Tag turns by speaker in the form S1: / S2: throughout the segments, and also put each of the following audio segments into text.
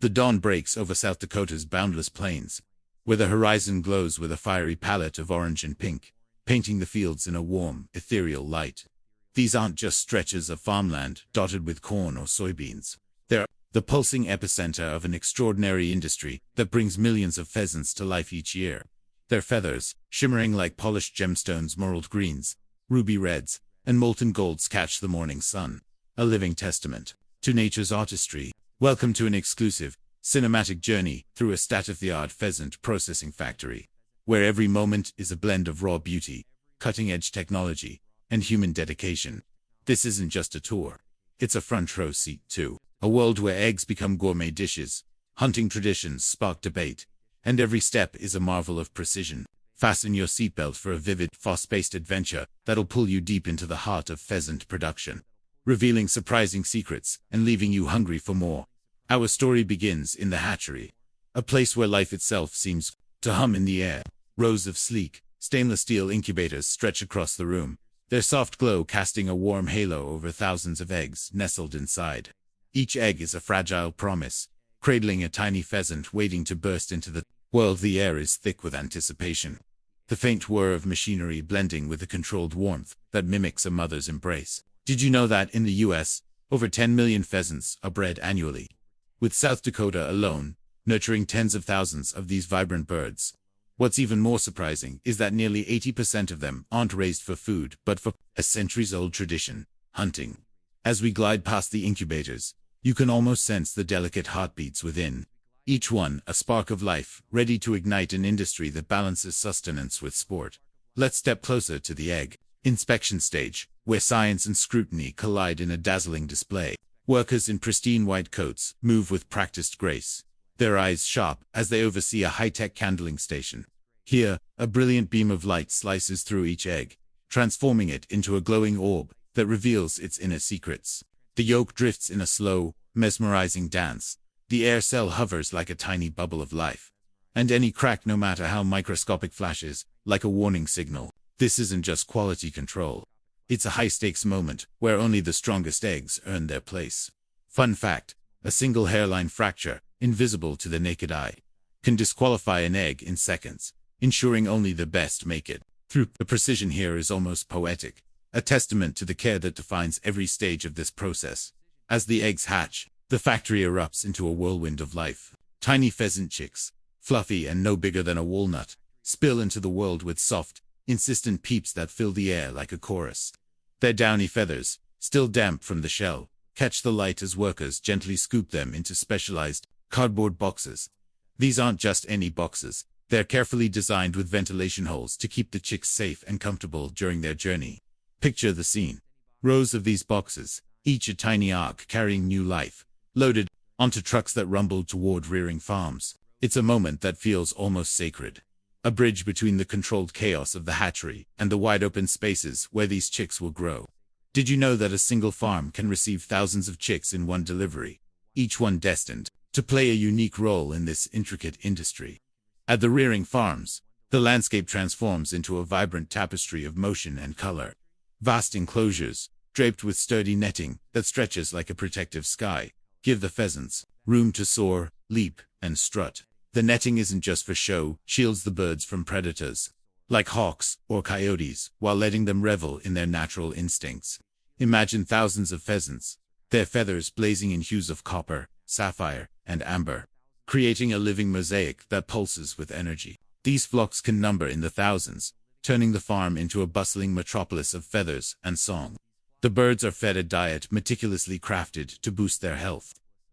S1: The dawn breaks over South Dakota's boundless plains, where the horizon glows with a fiery palette of orange and pink, painting the fields in a warm, ethereal light. These aren't just stretches of farmland dotted with corn or soybeans. They're the pulsing epicenter of an extraordinary industry that brings millions of pheasants to life each year. Their feathers, shimmering like polished gemstones, emerald greens, ruby reds, and molten golds catch the morning sun, a living testament to nature's artistry. Welcome to an exclusive, cinematic journey through a state-of-the-art pheasant processing factory, where every moment is a blend of raw beauty, cutting-edge technology, and human dedication. This isn't just a tour. It's a front-row seat to a world where eggs become gourmet dishes, hunting traditions spark debate, and every step is a marvel of precision. Fasten your seatbelt for a vivid, fast-paced adventure that'll pull you deep into the heart of pheasant production, revealing surprising secrets and leaving you hungry for more. Our story begins in the hatchery, a place where life itself seems to hum in the air. Rows of sleek, stainless steel incubators stretch across the room, their soft glow casting a warm halo over thousands of eggs nestled inside. Each egg is a fragile promise, cradling a tiny pheasant waiting to burst into the world. The air is thick with anticipation, the faint whir of machinery blending with the controlled warmth that mimics a mother's embrace. Did you know that in the U.S., over 10 million pheasants are bred annually, with South Dakota alone nurturing tens of thousands of these vibrant birds? What's even more surprising is that nearly 80% of them aren't raised for food, but for a centuries-old tradition, hunting. As we glide past the incubators, you can almost sense the delicate heartbeats within, each one a spark of life, ready to ignite an industry that balances sustenance with sport. Let's step closer to the egg inspection stage, where science and scrutiny collide in a dazzling display. Workers in pristine white coats move with practiced grace, their eyes sharp as they oversee a high-tech candling station. Here, a brilliant beam of light slices through each egg, transforming it into a glowing orb that reveals its inner secrets. The yolk drifts in a slow, mesmerizing dance. The air cell hovers like a tiny bubble of life, and any crack, no matter how microscopic, flashes like a warning signal. This isn't just quality control. It's a high-stakes moment where only the strongest eggs earn their place. Fun fact: a single hairline fracture, invisible to the naked eye, can disqualify an egg in seconds, ensuring only the best make it through. The precision here is almost poetic, a testament to the care that defines every stage of this process. As the eggs hatch, the factory erupts into a whirlwind of life. Tiny pheasant chicks, fluffy and no bigger than a walnut, spill into the world with soft, insistent peeps that fill the air like a chorus. Their downy feathers, still damp from the shell, catch the light as workers gently scoop them into specialized cardboard boxes. These aren't just any boxes. They're carefully designed with ventilation holes to keep the chicks safe and comfortable during their journey. Picture the scene. Rows of these boxes, each a tiny ark carrying new life, loaded onto trucks that rumble toward rearing farms. It's a moment that feels almost sacred, a bridge between the controlled chaos of the hatchery and the wide-open spaces where these chicks will grow. Did you know that a single farm can receive thousands of chicks in one delivery, each one destined to play a unique role in this intricate industry? At the rearing farms, the landscape transforms into a vibrant tapestry of motion and color. Vast enclosures, draped with sturdy netting that stretches like a protective sky, give the pheasants room to soar, leap, and strut. The netting isn't just for show, shields the birds from predators, like hawks or coyotes, while letting them revel in their natural instincts. Imagine thousands of pheasants, their feathers blazing in hues of copper, sapphire, and amber, creating a living mosaic that pulses with energy. These flocks can number in the thousands, turning the farm into a bustling metropolis of feathers and song. The birds are fed a diet meticulously crafted to boost their health,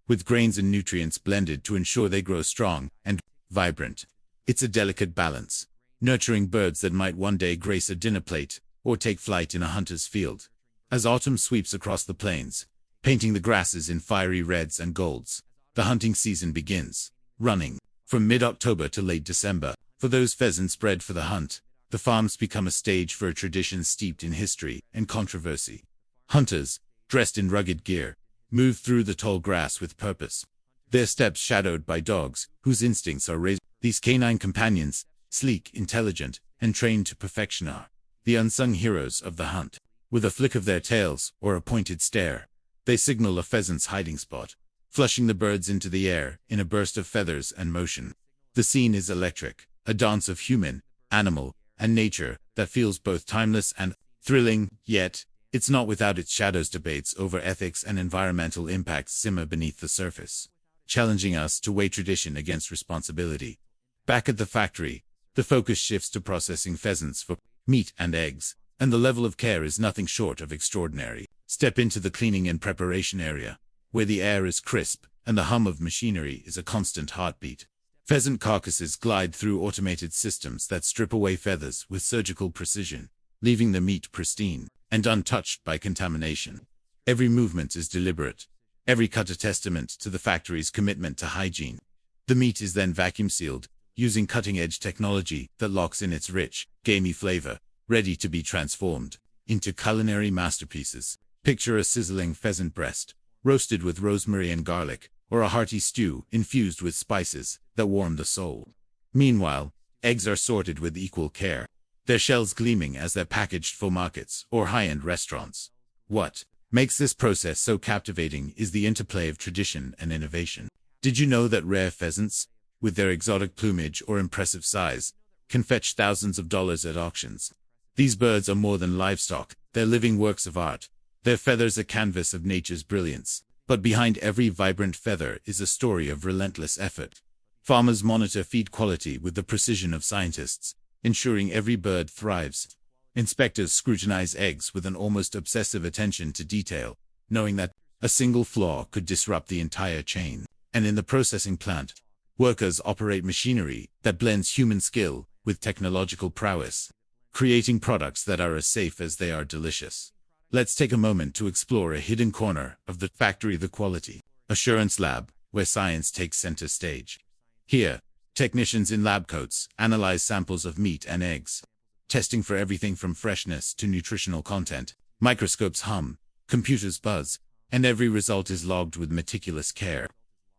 S1: with grains and nutrients blended to ensure they grow strong and vibrant. It's a delicate balance, nurturing birds that might one day grace a dinner plate or take flight in a hunter's field. As autumn sweeps across the plains, painting the grasses in fiery reds and golds, the hunting season begins, running from mid-October to late December. For those pheasants bred for the hunt, the farms become a stage for a tradition steeped in history and controversy. Hunters, dressed in rugged gear, move through the tall grass with purpose, their steps shadowed by dogs whose instincts are raised. These canine companions, sleek, intelligent, and trained to perfection, are the unsung heroes of the hunt. With a flick of their tails or a pointed stare, they signal a pheasant's hiding spot, flushing the birds into the air in a burst of feathers and motion. The scene is electric, a dance of human, animal, and nature that feels both timeless and thrilling, yet it's not without its shadows. Debates over ethics and environmental impacts simmer beneath the surface, challenging us to weigh tradition against responsibility. Back at the factory, the focus shifts to processing pheasants for meat and eggs, and the level of care is nothing short of extraordinary. Step into the cleaning and preparation area, where the air is crisp and the hum of machinery is a constant heartbeat. Pheasant carcasses glide through automated systems that strip away feathers with surgical precision, leaving the meat pristine and untouched by contamination. Every movement is deliberate, every cut a testament to the factory's commitment to hygiene. The meat is then vacuum sealed, using cutting-edge technology that locks in its rich, gamey flavor, ready to be transformed into culinary masterpieces. Picture a sizzling pheasant breast, roasted with rosemary and garlic, or a hearty stew infused with spices that warm the soul. Meanwhile, eggs are sorted with equal care, their shells gleaming as they're packaged for markets or high-end restaurants. What makes this process so captivating is the interplay of tradition and innovation. Did you know that rare pheasants, with their exotic plumage or impressive size, can fetch thousands of dollars at auctions? These birds are more than livestock, they're living works of art. Their feathers a canvas of nature's brilliance, but behind every vibrant feather is a story of relentless effort. Farmers monitor feed quality with the precision of scientists, ensuring every bird thrives. Inspectors scrutinize eggs with an almost obsessive attention to detail, knowing that a single flaw could disrupt the entire chain. And in the processing plant, workers operate machinery that blends human skill with technological prowess, creating products that are as safe as they are delicious. Let's take a moment to explore a hidden corner of the factory, the Quality Assurance Lab, where science takes center stage. Here, technicians in lab coats analyze samples of meat and eggs, testing for everything from freshness to nutritional content. Microscopes hum, computers buzz, and every result is logged with meticulous care.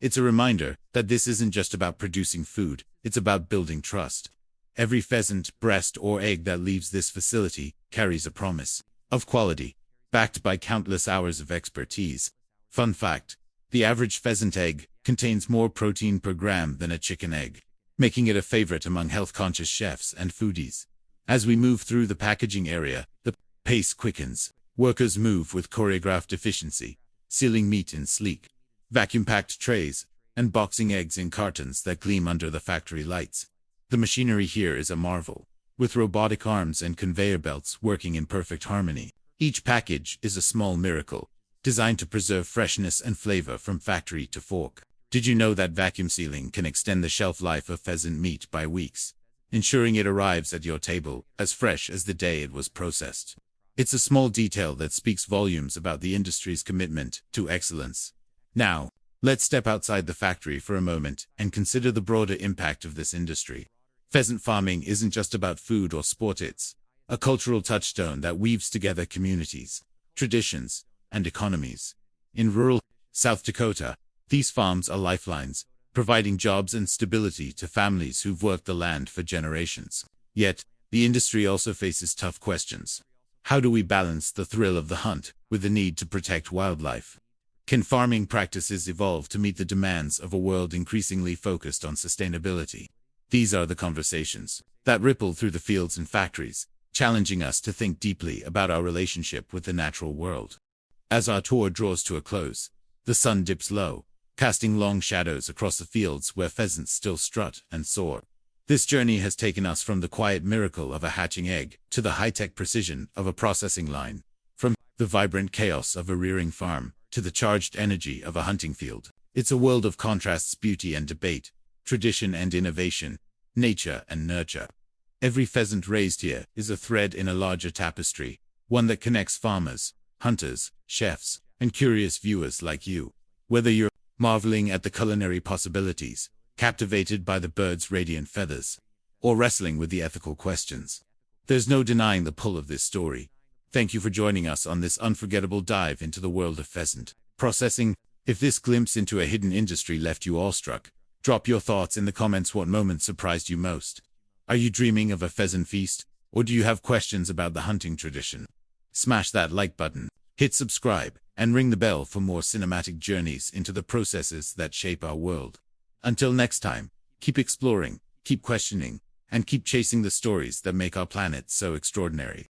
S1: It's a reminder that this isn't just about producing food, it's about building trust. Every pheasant, breast, or egg that leaves this facility carries a promise of quality, backed by countless hours of expertise. Fun fact: the average pheasant egg contains more protein per gram than a chicken egg, making it a favorite among health-conscious chefs and foodies. As we move through the packaging area, the pace quickens. Workers move with choreographed efficiency, sealing meat in sleek, vacuum-packed trays, and boxing eggs in cartons that gleam under the factory lights. The machinery here is a marvel, with robotic arms and conveyor belts working in perfect harmony. Each package is a small miracle, designed to preserve freshness and flavor from factory to fork. Did you know that vacuum sealing can extend the shelf life of pheasant meat by weeks, ensuring it arrives at your table as fresh as the day it was processed? It's a small detail that speaks volumes about the industry's commitment to excellence. Now, let's step outside the factory for a moment and consider the broader impact of this industry. Pheasant farming isn't just about food or sport, it's a cultural touchstone that weaves together communities, traditions, and economies. In rural South Dakota, these farms are lifelines, providing jobs and stability to families who've worked the land for generations. Yet, the industry also faces tough questions. How do we balance the thrill of the hunt with the need to protect wildlife? Can farming practices evolve to meet the demands of a world increasingly focused on sustainability? These are the conversations that ripple through the fields and factories, challenging us to think deeply about our relationship with the natural world. As our tour draws to a close, the sun dips low, casting long shadows across the fields where pheasants still strut and soar. This journey has taken us from the quiet miracle of a hatching egg to the high-tech precision of a processing line, from the vibrant chaos of a rearing farm to the charged energy of a hunting field. It's a world of contrasts, beauty and debate, tradition and innovation, nature and nurture. Every pheasant raised here is a thread in a larger tapestry, one that connects farmers, hunters, chefs, and curious viewers like you. Whether you're marveling at the culinary possibilities, captivated by the bird's radiant feathers, or wrestling with the ethical questions, there's no denying the pull of this story. Thank you for joining us on this unforgettable dive into the world of pheasant processing. If this glimpse into a hidden industry left you awestruck, drop your thoughts in the comments. What moment surprised you most? Are you dreaming of a pheasant feast, or do you have questions about the hunting tradition? Smash that like button, hit subscribe, and ring the bell for more cinematic journeys into the processes that shape our world. Until next time, keep exploring, keep questioning, and keep chasing the stories that make our planet so extraordinary.